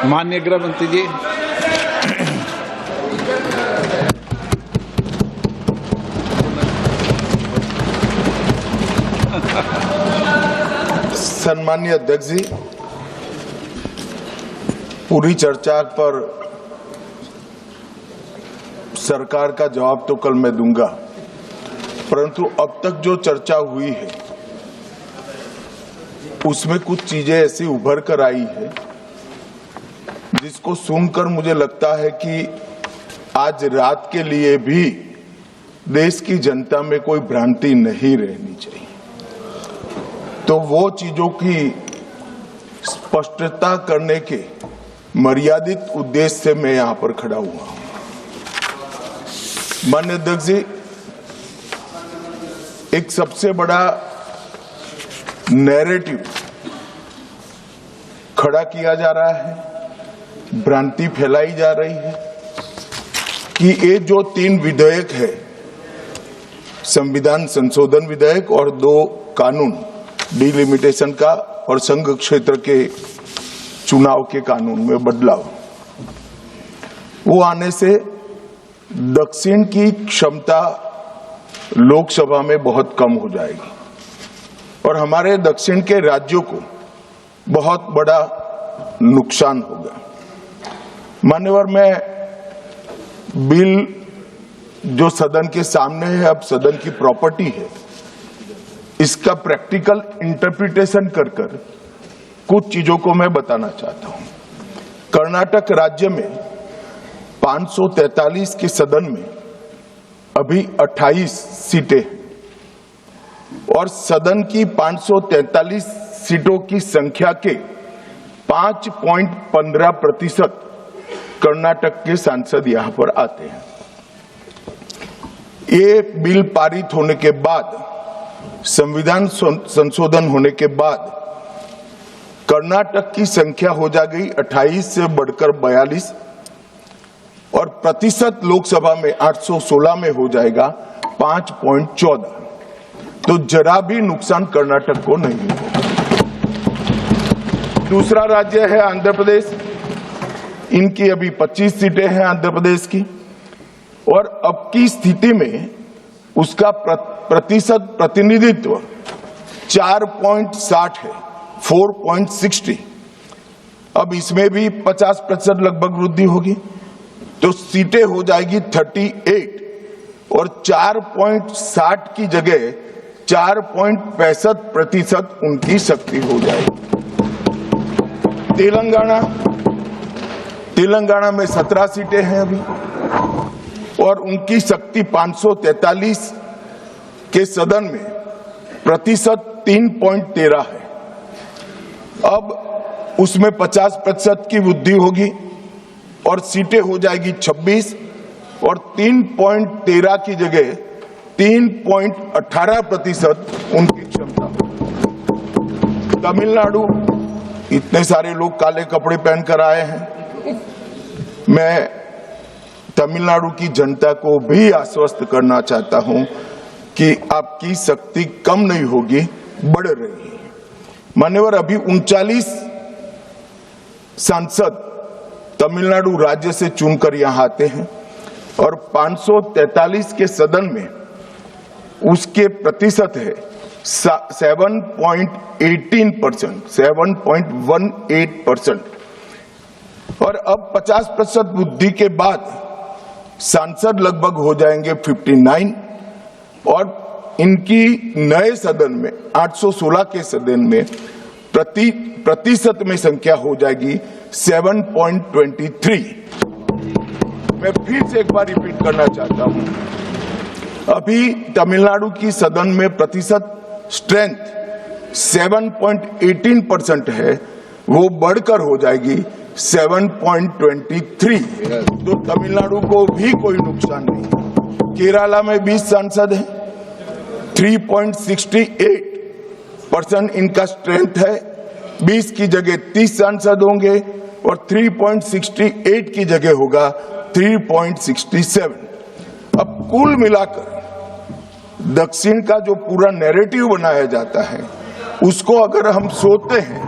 माननीय गृह मंत्री जी। सम्माननीय अध्यक्ष जी, पूरी चर्चा पर सरकार का जवाब तो कल मैं दूंगा, परंतु अब तक जो चर्चा हुई है उसमें कुछ चीजें ऐसी उभर कर आई है जिसको सुनकर मुझे लगता है कि आज रात के लिए भी देश की जनता में कोई भ्रांति नहीं रहनी चाहिए। तो वो चीजों की स्पष्टता करने के मर्यादित उद्देश्य से मैं यहां पर खड़ा हुआ हूं। माननीय अध्यक्ष जी, एक सबसे बड़ा नैरेटिव खड़ा किया जा रहा है, भ्रांति फैलाई जा रही है कि ये जो 3 विधेयक है, संविधान संशोधन विधेयक और 2 कानून, डिलिमिटेशन का और संघ क्षेत्र के चुनाव के कानून में बदलाव, वो आने से दक्षिण की क्षमता लोकसभा में बहुत कम हो जाएगी और हमारे दक्षिण के राज्यों को बहुत बड़ा नुकसान होगा। मान्यवर, मैं बिल जो सदन के सामने है, अब सदन की प्रॉपर्टी है, इसका प्रैक्टिकल इंटरप्रिटेशन कर कुछ चीजों को मैं बताना चाहता हूं। कर्नाटक राज्य में 543 के सदन में अभी 28 सीटें और सदन की 543 सीटों की संख्या के 5.15% कर्नाटक के सांसद यहां पर आते हैं। ये बिल पारित होने के बाद, संविधान संशोधन होने के बाद कर्नाटक की संख्या हो जाएगी 28 से बढ़कर 42 और प्रतिशत लोकसभा में 816 में हो जाएगा 5.14। तो जरा भी नुकसान कर्नाटक को नहीं होगा। दूसरा राज्य है आंध्र प्रदेश, इनकी अभी 25 सीटें हैं आंध्र प्रदेश की और अब की स्थिति में उसका प्रतिशत प्रतिनिधित्व 4.60 है, 4.60। अब इसमें भी 50% लगभग वृद्धि होगी, तो सीटें हो जाएगी 38 और 4.60 की जगह 4.65% उनकी शक्ति हो जाएगी। तेलंगाना में 17 सीटें हैं अभी और उनकी शक्ति 543 के सदन में प्रतिशत 3.13 है। अब उसमें 50% की वृद्धि होगी और सीटें हो जाएगी 26 और 3.13 की जगह 3.18% उनकी क्षमता। तमिलनाडु, इतने सारे लोग काले कपड़े पहनकर आए हैं, मैं तमिलनाडु की जनता को भी आश्वस्त करना चाहता हूं कि आपकी शक्ति कम नहीं होगी, बढ़ रही है। मान्यवर, अभी 39 सांसद तमिलनाडु राज्य से चुनकर यहां आते हैं और 543 के सदन में उसके प्रतिशत है 7.18%, 7.18%। और अब 50% वृद्धि के बाद सांसद लगभग हो जाएंगे 59 और इनकी नए सदन में 816 के सदन में प्रतिशत में संख्या हो जाएगी 7.23। मैं फिर से एक बार रिपीट करना चाहता हूं, अभी तमिलनाडु की सदन में प्रतिशत स्ट्रेंथ 7.18% है, वो बढ़कर हो जाएगी 7.23। तो तमिलनाडु को भी कोई नुकसान नहीं। केरला में 20 सांसद हैं, 3.68% इनका स्ट्रेंथ है, 20 की जगह 30 सांसद होंगे और 3.68 की जगह होगा 3.67। अब कुल मिलाकर दक्षिण का जो पूरा नैरेटिव बनाया जाता है उसको अगर हम सोचते हैं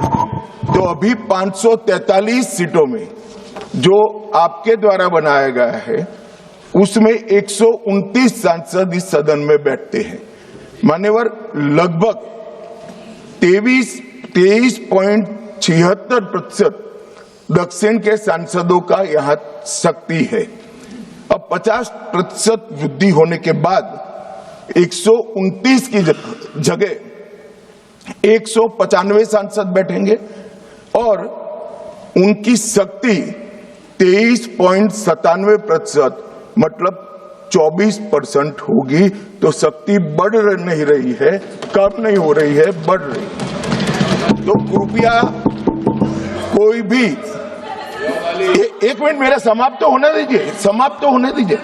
तो तो अभी 543 सीटों में जो आपके द्वारा बनाया गया है उसमें 129 सांसद इस सदन में बैठते हैं। मान्यवर, लगभग 23.76% दक्षिण के सांसदों का यहाँ शक्ति है। अब 50% वृद्धि होने के बाद 129 की जगह 195 सांसद बैठेंगे और उनकी शक्ति 23.97%, मतलब 24% होगी। तो शक्ति बढ़ नहीं रही है, कम नहीं हो रही है, बढ़ रही है। तो कृपया कोई भी एक मिनट मेरा समाप्त तो होने दीजिए, समाप्त तो होने दीजिए।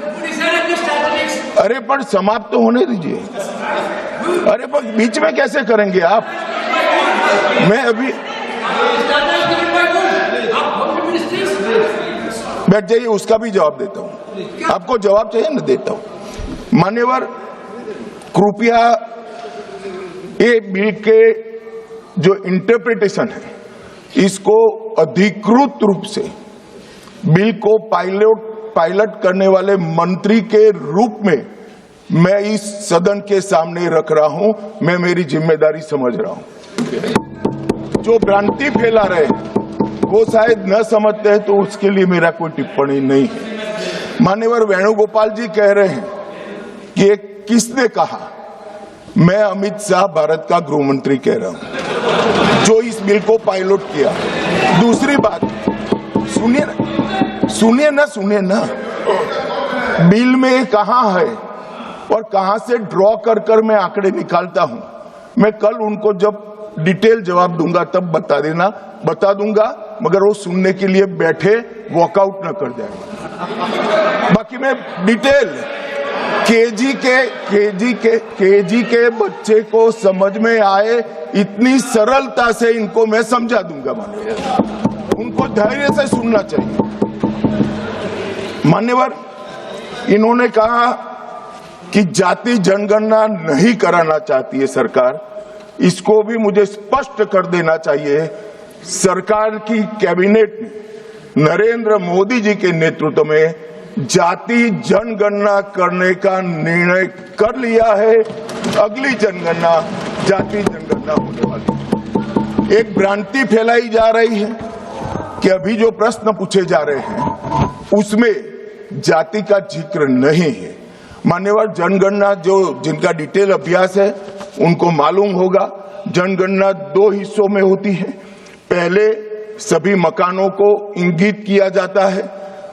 अरे पर समाप्त तो होने दीजिए। अरे पर बीच में कैसे करेंगे आप? मैं अभी बैठ जाइए, उसका भी जवाब देता हूं। आपको जवाब चाहिए ना, देता हूं। मान्यवर, कृपया ये बिल के जो इंटरप्रिटेशन है इसको अधिकृत रूप से बिल को पायलट करने वाले मंत्री के रूप में मैं इस सदन के सामने रख रहा हूं। मैं मेरी जिम्मेदारी समझ रहा हूं। जो भ्रांति फैला रहे हैं वो शायद न समझते हैं, तो उसके लिए मेरा कोई टिप्पणी नहीं है। मान्यवर वेणुगोपाल जी कह रहे हैं कि किसने कहा? मैं अमित शाह भारत का गृह मंत्री कह रहा हूं, जो इस बिल को पायलट किया। दूसरी बात, सुनिए ना, बिल में कहां है और कहां से ड्रॉ कर मैं आंकड़े निकालता हूं। मैं कल उनको जब डिटेल जवाब दूंगा तब बता दूंगा, मगर वो सुनने के लिए बैठे वॉकआउट न कर जाए। बाकी मैं डिटेल केजी के बच्चे को समझ में आए इतनी सरलता से इनको मैं समझा दूंगा। उनको धैर्य से सुनना चाहिए। मान्यवर, इन्होंने कहा कि जाति जनगणना नहीं कराना चाहती है सरकार। इसको भी मुझे स्पष्ट कर देना चाहिए। सरकार की कैबिनेट ने नरेंद्र मोदी जी के नेतृत्व में जाति जनगणना करने का निर्णय कर लिया है। अगली जनगणना जाति जनगणना होने वाली है। एक भ्रांति फैलाई जा रही है कि अभी जो प्रश्न पूछे जा रहे हैं उसमें जाति का जिक्र नहीं है। मान्यवर, जनगणना जिनका डिटेल अभ्यास है उनको मालूम होगा, जनगणना 2 हिस्सों में होती है। पहले सभी मकानों को इंगित किया जाता है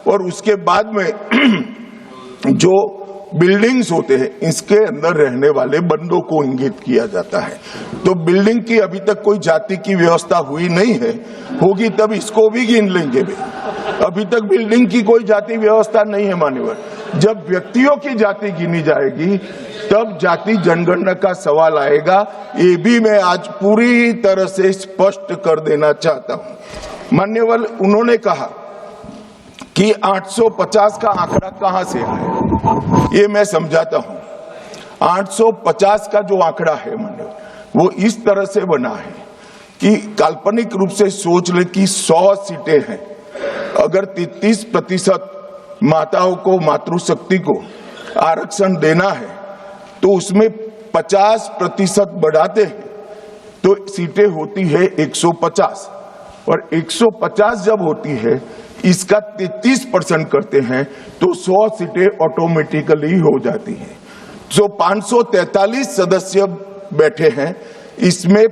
और उसके बाद में जो बिल्डिंग्स होते हैं इसके अंदर रहने वाले बंदों को इंगित किया जाता है। तो बिल्डिंग की अभी तक कोई जाति की व्यवस्था हुई नहीं है, होगी तब इसको भी गिन लेंगे। अभी तक बिल्डिंग की कोई जाति व्यवस्था नहीं है। मान्यवर, जब व्यक्तियों की जाति गिनी जाएगी तब जाति जनगणना का सवाल आएगा। ये भी मैं आज पूरी तरह से स्पष्ट कर देना चाहता हूं। मान्यवर, उन्होंने कहा कि 850 का आंकड़ा कहां से आया, ये मैं समझाता हूं। 850 का जो आंकड़ा है मान्यवर, वो इस तरह से बना है कि काल्पनिक रूप से सोच ले कि 100 सीटें हैं। अगर 33% माताओं को, मातृशक्ति को आरक्षण देना है तो उसमें 50% बढ़ाते हैं तो सीटें होती है 150, और 150 जब होती है इसका 33% करते हैं तो 100 सीटें ऑटोमेटिकली हो जाती हैं। जो 543 सदस्य बैठे हैं इसमें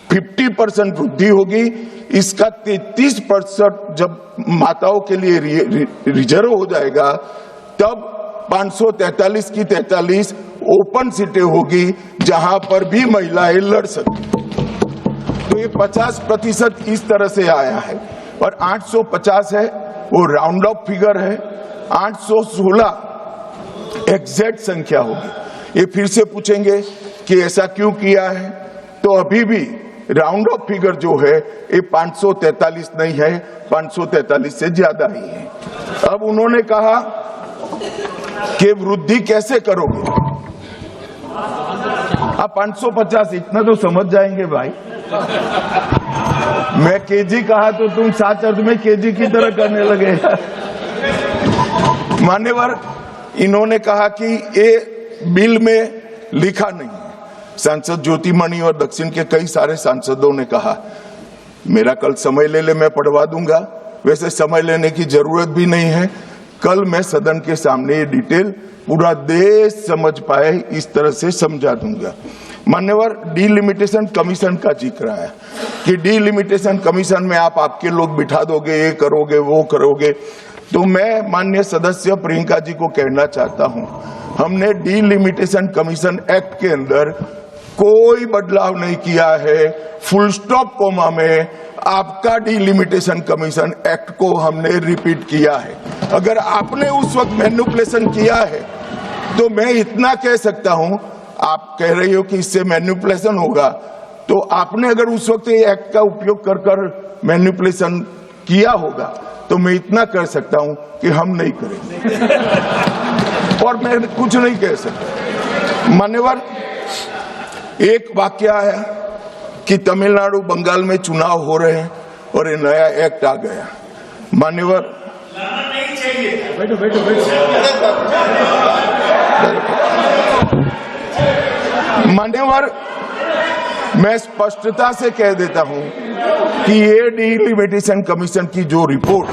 50% वृद्धि होगी। इसका 33% जब माताओं के लिए रिजर्व हो जाएगा तब 543 की 43 ओपन सीटें होगी जहां पर भी महिलाएं लड़ सकती। तो ये 50% इस तरह से आया है। और 850 है वो राउंड ऑफ फिगर है। 816 एग्जैक्ट संख्या होगी। ये फिर से पूछेंगे कि ऐसा क्यों किया है, तो अभी भी राउंड ऑफ फिगर जो है ये 543 नहीं है, 543 से ज्यादा ही है। अब उन्होंने कहा कि वृद्धि कैसे करोगे आप? 550 इतना तो समझ जाएंगे भाई। केजी कहा तो तुम सात अर्थ में केजी की तरह करने लगे। मान्यवर, इन्होंने कहा कि ये बिल में लिखा नहीं है। सांसद ज्योतिमणि और दक्षिण के कई सारे सांसदों ने कहा, मेरा कल समय ले ले, मैं पढ़वा दूंगा। वैसे समय लेने की जरूरत भी नहीं है, कल मैं सदन के सामने ये डिटेल पूरा देश समझ पाए इस तरह से समझा दूंगा। मान्यवर, डीलिमिटेशन कमीशन का जिक्र है कि डीलिमिटेशन कमीशन में आप आपके लोग बिठा दोगे, ये करोगे वो करोगे। तो मैं माननीय सदस्य प्रियंका जी को कहना चाहता हूं, हमने डीलिमिटेशन कमीशन एक्ट के अंदर कोई बदलाव नहीं किया है। फुल स्टॉप कोमा में आपका डीलिमिटेशन कमीशन एक्ट को हमने रिपीट किया है। अगर आपने उस वक्त मैनिपुलेशन किया है तो मैं इतना कह सकता हूं, आप कह रही हो कि इससे मैनिपुलेशन होगा, तो आपने अगर उस वक्त ये एक्ट का उपयोग कर कर मैनिपुलेशन किया होगा तो मैं इतना कह सकता हूं कि हम नहीं करेंगे और मैं कुछ नहीं कह सकता। मान्यवर, एक वाक्य है कि तमिलनाडु बंगाल में चुनाव हो रहे हैं और ये नया एक्ट आ गया। मान्यवर, नहीं चाहिए, बैठो बैठो मान्यवर, मैं स्पष्टता से कह देता हूं कि ये डीलिमिटेशन कमीशन की जो रिपोर्ट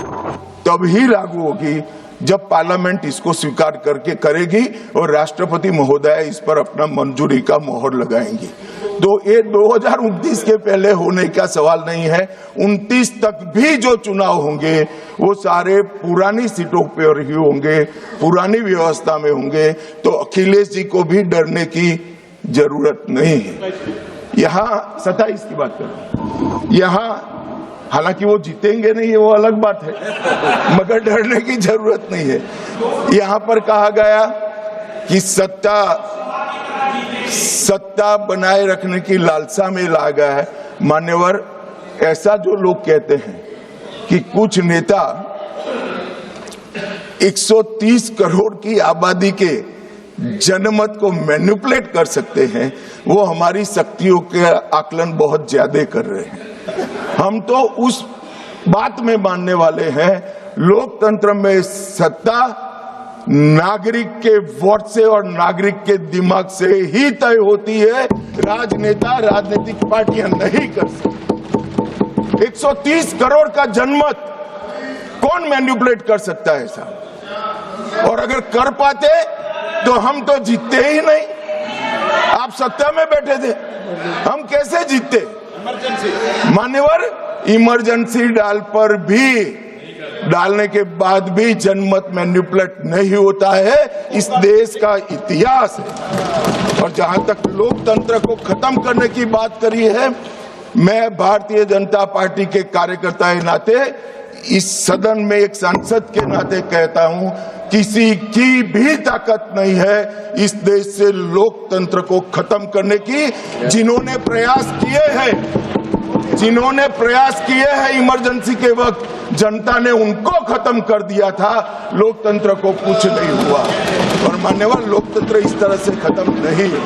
तभी लागू होगी जब पार्लियामेंट इसको स्वीकार करके करेगी और राष्ट्रपति महोदय इस पर अपना मंजूरी का मोहर लगाएंगी। तो ये 2029 के पहले होने का सवाल नहीं है। 29 तक भी जो चुनाव होंगे वो सारे पुरानी सीटों पर ही होंगे, पुरानी व्यवस्था में होंगे। तो अखिलेश जी को भी डरने की जरूरत नहीं है। यहाँ 27 की बात करूं, यहाँ हालांकि वो जीतेंगे नहीं, वो अलग बात है, मगर डरने की जरूरत नहीं है। यहाँ पर कहा गया कि सत्ता बनाए रखने की लालसा में ला गया है। मान्यवर, ऐसा जो लोग कहते हैं कि कुछ नेता 130 करोड़ की आबादी के जनमत को मैनिपुलेट कर सकते हैं, वो हमारी शक्तियों के आकलन बहुत ज्यादा कर रहे हैं। हम तो उस बात में मानने वाले हैं, लोकतंत्र में सत्ता नागरिक के वोट से और नागरिक के दिमाग से ही तय होती है। राजनेता, राजनीतिक पार्टियां नहीं कर सकती। 130 करोड़ का जनमत कौन मैनिपुलेट कर सकता है ऐसा? और अगर कर पाते तो हम तो जीतते ही नहीं। आप सत्ता में बैठे थे, हम कैसे जीतते? मान्यवर, इमरजेंसी डालने के बाद भी जनमत मैनिपुलेट नहीं होता है, इस देश का इतिहास है। और जहां तक लोकतंत्र को खत्म करने की बात करी है, मैं भारतीय जनता पार्टी के कार्यकर्ता के नाते, इस सदन में एक सांसद के नाते कहता हूं, किसी की भी ताकत नहीं है इस देश से लोकतंत्र को खत्म करने की। जिन्होंने प्रयास किए हैं इमरजेंसी के वक्त, जनता ने उनको खत्म कर दिया था, लोकतंत्र को कुछ नहीं हुआ। और मान्यवर, लोकतंत्र इस तरह से खत्म नहीं है।